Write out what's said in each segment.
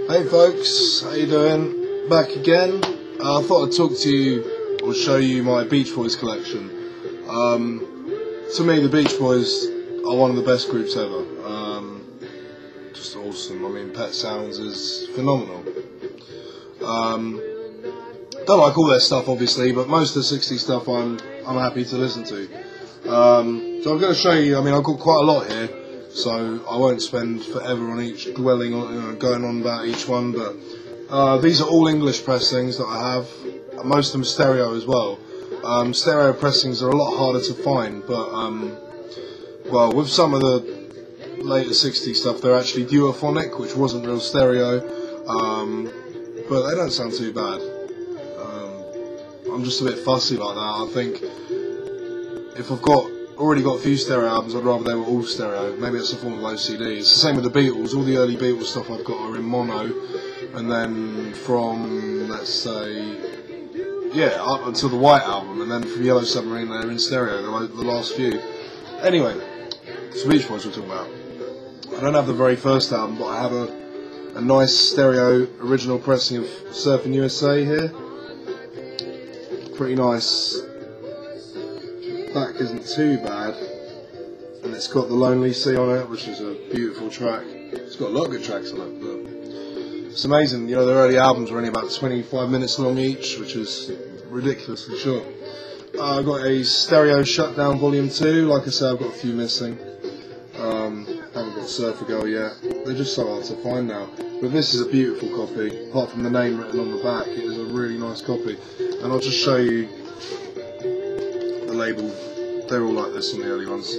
Hey folks, how you doing? Back again. I thought I'd talk to you or show you my Beach Boys collection. To me, the Beach Boys are one of the best groups ever. Just awesome. I mean, Pet Sounds is phenomenal. Don't like all their stuff, obviously, but most of the 60s stuff I'm happy to listen to. So I'm going to show you. I mean, I've got quite a lot here, so I won't spend forever on each, dwelling on, going on about each one. But these are all English pressings that I have. Most of them stereo as well. Stereo pressings are a lot harder to find, but well, with some of the later 60s stuff, they're actually duophonic, which wasn't real stereo, but they don't sound too bad. I'm just a bit fussy like that. I think if I've already got a few stereo albums, I'd rather they were all stereo. Maybe it's a form of OCD. It's the same with the Beatles. All the early Beatles stuff I've got are in mono, and then from, let's say, yeah, up until the White Album, and then from Yellow Submarine they're in stereo, the last few. Anyway, so Beach Boys we're talking about. I don't have the very first album, but I have a nice stereo original pressing of Surfing USA here. Pretty nice. Back isn't too bad, and it's got The Lonely Sea on it, which is a beautiful track. It's got a lot of good tracks on it, but it's amazing. You know, their early albums were only about 25 minutes long each, which is ridiculously short. I've got a Stereo Shutdown Volume 2. Like I said, I've got a few missing. Haven't got Surfer Girl yet. They're just so hard to find now. But this is a beautiful copy. Apart from the name written on the back, it is a really nice copy. And I'll just show you the label. They're all like this on the early ones.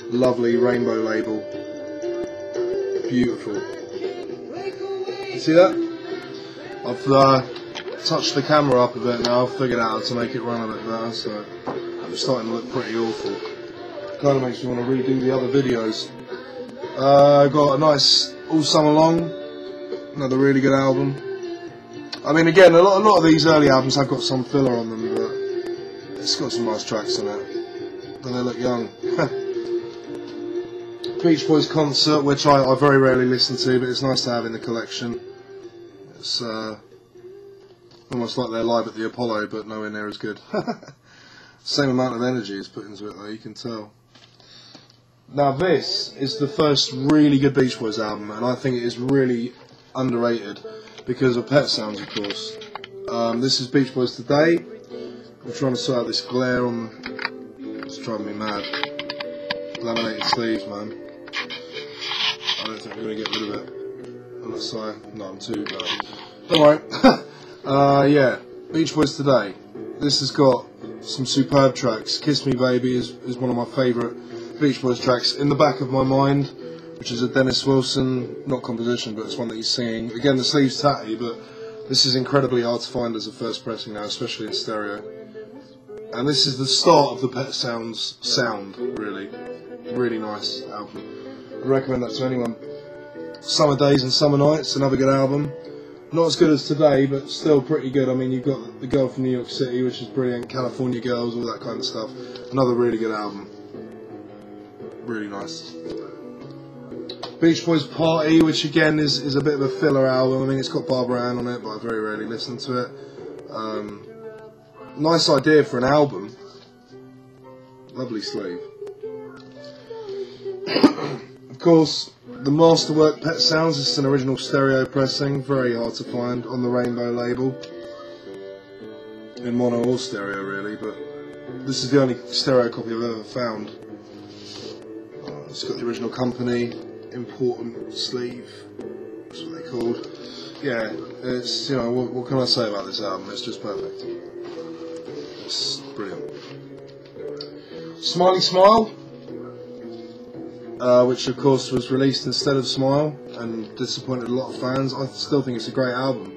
Lovely rainbow label. Beautiful. You see that? I've touched the camera up a bit now. I've figured out how to make it run a bit better, so it's starting to look pretty awful. Kind of makes me want to redo the other videos. I've got a nice All Summer Long, another really good album. I mean, again, a lot of these early albums have got some filler on them, but it's got some nice tracks on it. And they look young. Beach Boys Concert, which I very rarely listen to, but it's nice to have in the collection. It's almost like they're live at the Apollo, but nowhere near as good. Same amount of energy is put into it, though, you can tell. Now, this is the first really good Beach Boys album, and I think it is really underrated because of Pet Sounds, of course. This is Beach Boys Today. I'm trying to sort out this glare on. It's driving me mad. Laminated sleeves, man. I don't think I'm going to get rid of it. Unless I'm too bad. Don't worry. Yeah, Beach Boys Today. This has got some superb tracks. Kiss Me Baby is one of my favourite Beach Boys tracks. In the Back of My Mind, which is a Dennis Wilson, not composition, but it's one that he's singing. Again, the sleeve's tatty, but this is incredibly hard to find as a first pressing now, especially in stereo. And this is the start of the Pet Sounds sound, really. Really nice album. I'd recommend that to anyone. Summer Days and Summer Nights, another good album. Not as good as Today, but still pretty good. I mean, you've got The Girl from New York City, which is brilliant, California Girls, all that kind of stuff. Another really good album. Really nice. Beach Boys Party, which again is a bit of a filler album. I mean, it's got Barbara Ann on it, but I very rarely listen to it. Nice idea for an album. Lovely sleeve. Of course, the masterwork Pet Sounds is an original stereo pressing, very hard to find on the Rainbow label. In mono or stereo, really, but this is the only stereo copy I've ever found. It's got the original company, important sleeve, that's what they're called. Yeah, it's, you know, what can I say about this album? It's just perfect. It's brilliant. Smiley Smile, which of course was released instead of Smile and disappointed a lot of fans. I still think it's a great album.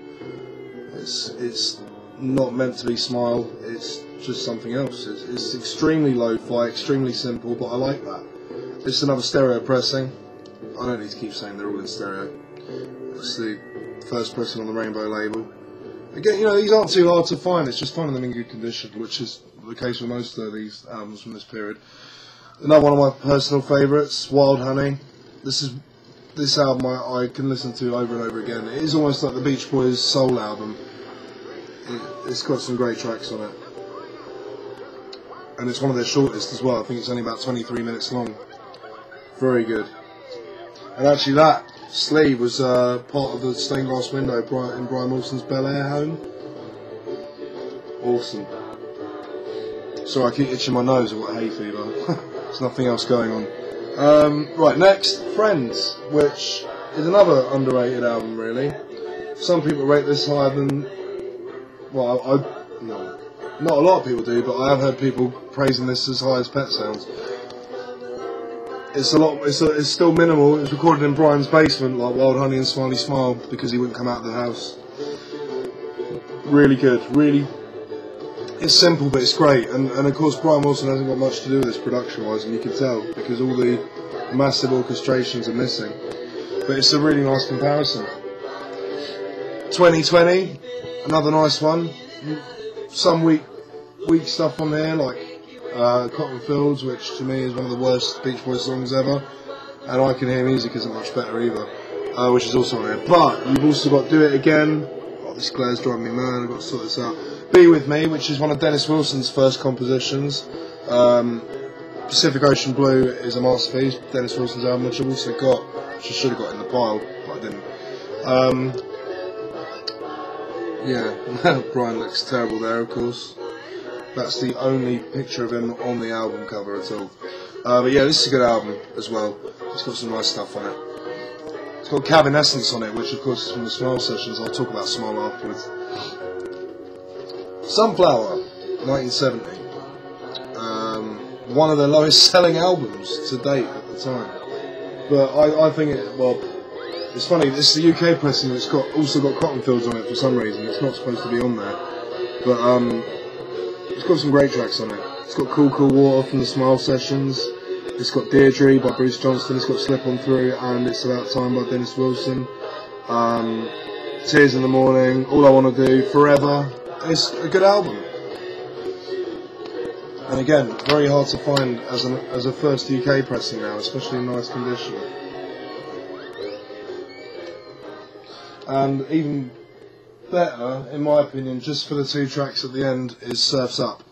It's not meant to be Smile, it's just something else. It's extremely lo-fi, extremely simple, but I like that. It's another stereo pressing. I don't need to keep saying they're all in stereo. It's the first pressing on the Rainbow label. Again, you know, these aren't too hard to find, it's just finding them in good condition, which is the case with most of these albums from this period. Another one of my personal favourites, Wild Honey. This this album I can listen to over and over again. It is almost like the Beach Boys' soul album. It's got some great tracks on it. And it's one of their shortest as well. I think it's only about 23 minutes long. Very good. And actually that sleeve was part of the stained glass window in Brian Wilson's Bel Air home. Awesome. Sorry, I keep itching my nose. I've got hay fever. There's nothing else going on. Right, next, Friends, which is another underrated album, really. Some people rate this higher than... Well, no, not a lot of people do, but I have heard people praising this as high as Pet Sounds. It's a lot. It's still minimal. It was recorded in Brian's basement, like Wild Honey and Smiley Smile, because he wouldn't come out of the house. Really good. Really, it's simple, but it's great. And of course, Brian Wilson hasn't got much to do with this production-wise, and you can tell because all the massive orchestrations are missing. But it's a really nice comparison. 2020, another nice one. Some weak stuff on there, like Cotton Fields, which to me is one of the worst Beach Boys songs ever, and I Can Hear Music isn't much better either, which is also on there. But you've also got Do It Again. Oh, this glare's driving me mad, I've got to sort this out. Be With Me, which is one of Dennis Wilson's first compositions. Pacific Ocean Blue is a masterpiece, Dennis Wilson's album, which I've also got, which I should have got in the pile, but I didn't. Yeah, Brian looks terrible there, of course. That's the only picture of him on the album cover at all. But yeah, this is a good album as well. It's got some nice stuff on it. It's got Cabin Essence on it, which of course is from the Smile sessions. I'll talk about Smile afterwards. Sunflower, 1970. One of their lowest selling albums to date at the time. But I think it's funny, this is the UK pressing that's also got Cotton Fields on it for some reason. It's not supposed to be on there. But it's got some great tracks on it. It's got Cool Cool Water from the Smile sessions. It's got Deirdre by Bruce Johnston. It's got Slip On Through and It's About Time by Dennis Wilson. Tears in the Morning, All I Want to Do, Forever. It's a good album. And again, very hard to find as a first UK pressing now, especially in nice condition. And even better, in my opinion, just for the two tracks at the end, is Surf's Up.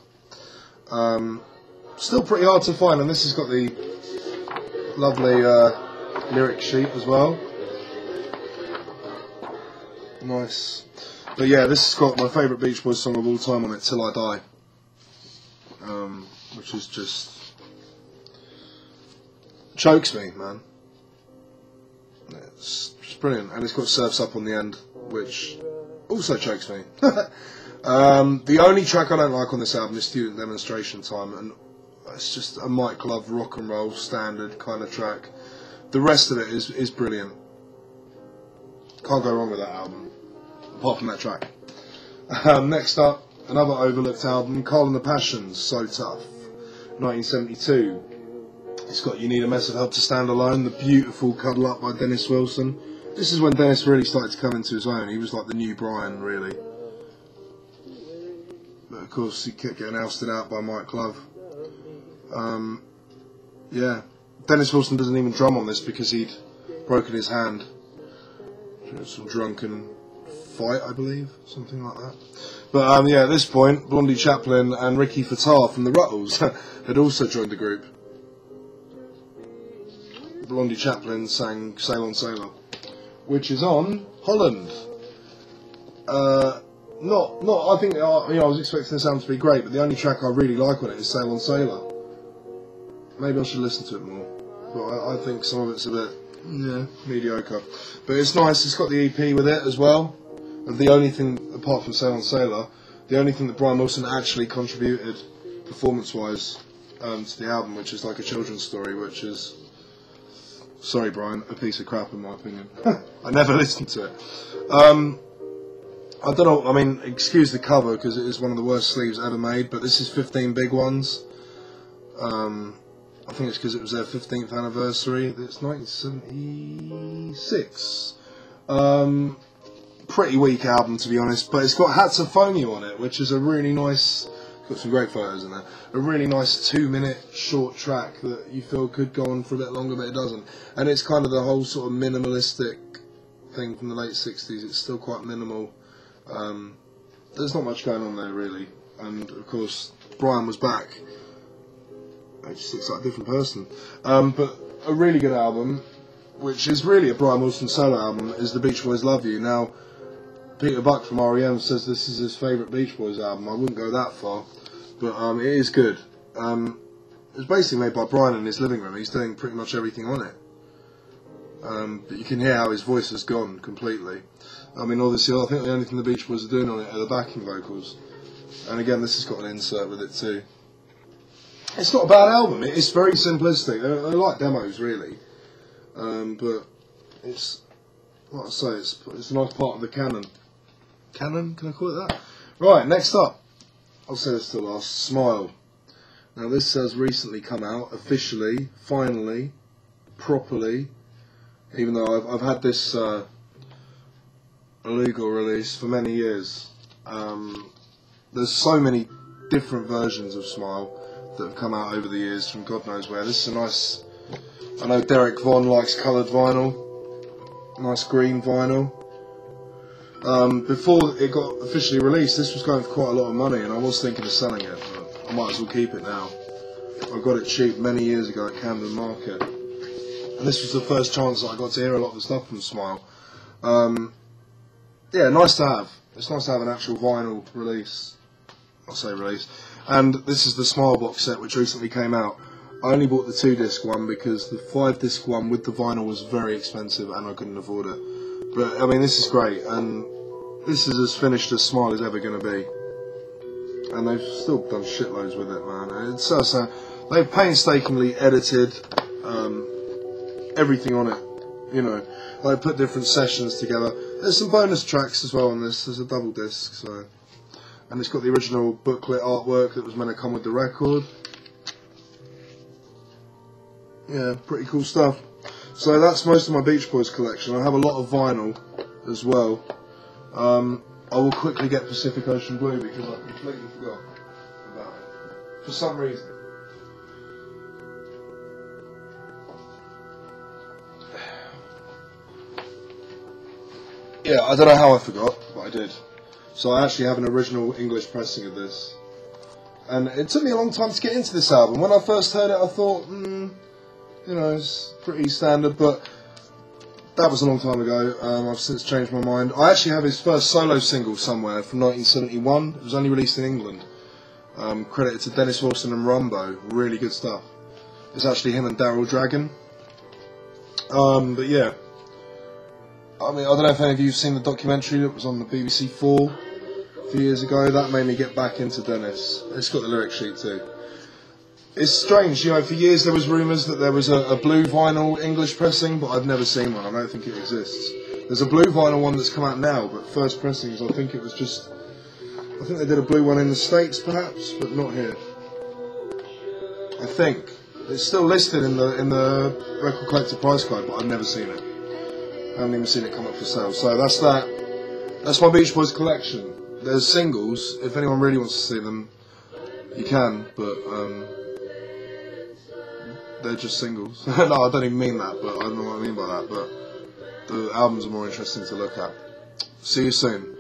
Still pretty hard to find, and this has got the lovely lyric sheet as well. Nice. But yeah, this has got my favourite Beach Boys song of all time on it, Till I Die. Which is just... chokes me, man. It's brilliant, and it's got Surf's Up on the end, which also chokes me. The only track I don't like on this album is Student Demonstration Time, and it's just a Mike Love rock and roll standard kind of track. The rest of it is brilliant. Can't go wrong with that album, apart from that track. Next up, another overlooked album, Carl and the Passions, So Tough, 1972. It's got You Need a Mess of Help to Stand Alone, the beautiful Cuddle Up by Dennis Wilson. This is when Dennis really started to come into his own. He was like the new Brian, really. But of course, he kept getting ousted out by Mike Love. Yeah. Dennis Wilson doesn't even drum on this because he'd broken his hand. Some drunken fight, I believe. Something like that. But yeah, at this point, Blondie Chaplin and Ricky Fattar from the Ruttles had also joined the group. Blondie Chaplin sang Sail on Sailor, which is on Holland. I think I was expecting the sound to be great, but the only track I really like on it is Sail on Sailor. Maybe I should listen to it more, but I think some of it's a bit mediocre. But it's nice. It's got the EP with it as well. And the only thing, apart from Sail on Sailor, the only thing that Brian Wilson actually contributed performance-wise to the album, which is like a children's story, which is, sorry Brian, a piece of crap in my opinion. I never listened to it. I don't know, I mean, excuse the cover because it is one of the worst sleeves ever made, but this is 15 Big Ones. I think it's because it was their 15th anniversary. It's 1976. Pretty weak album, to be honest, but it's got Hats of Phone You on it, which is a really nice Got some great photos in there. A really nice 2-minute short track that you feel could go on for a bit longer, but it doesn't. And it's kind of the whole sort of minimalistic thing from the late 60s. It's still quite minimal. There's not much going on there really. And of course, Brian was back. He just looks like a different person. But a really good album, which is really a Brian Wilson solo album, is The Beach Boys Love You. Now, Peter Buck from R.E.M. says this is his favourite Beach Boys album. I wouldn't go that far, but it is good. It was basically made by Brian in his living room. He's doing pretty much everything on it. But you can hear how his voice has gone completely. I mean, obviously, I think the only thing the Beach Boys are doing on it are the backing vocals. And again, this has got an insert with it too. It's not a bad album. It's very simplistic. I like demos, really. But it's, like I say, it's a nice part of the canon. Canon? Can I call it that? Right, next up. I'll say this to last. Smile. Now this has recently come out, officially, finally, properly, even though I've had this illegal release for many years. There's so many different versions of Smile that have come out over the years from God knows where. This is a nice, I know Derek Vaughan likes coloured vinyl, nice green vinyl. Before it got officially released, this was going for quite a lot of money, and I was thinking of selling it, but I might as well keep it now. I got it cheap many years ago at Camden Market, and this was the first chance that I got to hear a lot of the stuff from Smile. Yeah, nice to have. It's nice to have an actual vinyl release. I'll say release. And this is the Smile box set, which recently came out. I only bought the 2-disc one because the 5-disc one with the vinyl was very expensive and I couldn't afford it. But I mean, this is great, and this is as finished as Smile is ever going to be. And they've still done shitloads with it, man. It's so they've painstakingly edited everything on it. You know, they put different sessions together. There's some bonus tracks as well on this. There's a double disc, so, and it's got the original booklet artwork that was meant to come with the record. Yeah, pretty cool stuff. So that's most of my Beach Boys collection. I have a lot of vinyl as well. I will quickly get Pacific Ocean Blue because I completely forgot about it for some reason. Yeah, I don't know how I forgot, but I did. So I actually have an original English pressing of this. And it took me a long time to get into this album. When I first heard it, I thought, you know, it's pretty standard, but that was a long time ago. I've since changed my mind. I actually have his first solo single somewhere from 1971. It was only released in England. Credited to Dennis Wilson and Rumbo. Really good stuff. It's actually him and Daryl Dragon. But yeah. I mean, I don't know if any of you have seen the documentary that was on the BBC 4 a few years ago. That made me get back into Dennis. It's got the lyric sheet too. It's strange, you know, for years there was rumours that there was a blue vinyl English pressing, but I've never seen one. I don't think it exists. There's a blue vinyl one that's come out now, but first pressings, I think it was just, I think they did a blue one in the States perhaps, but not here. I think. It's still listed in the record collector price guide, but I've never seen it. I haven't even seen it come up for sale. So that's that. That's my Beach Boys collection. There's singles. If anyone really wants to see them, you can, but they're just singles. No, I don't even mean that, but I don't know what I mean by that. But the albums are more interesting to look at. See you soon.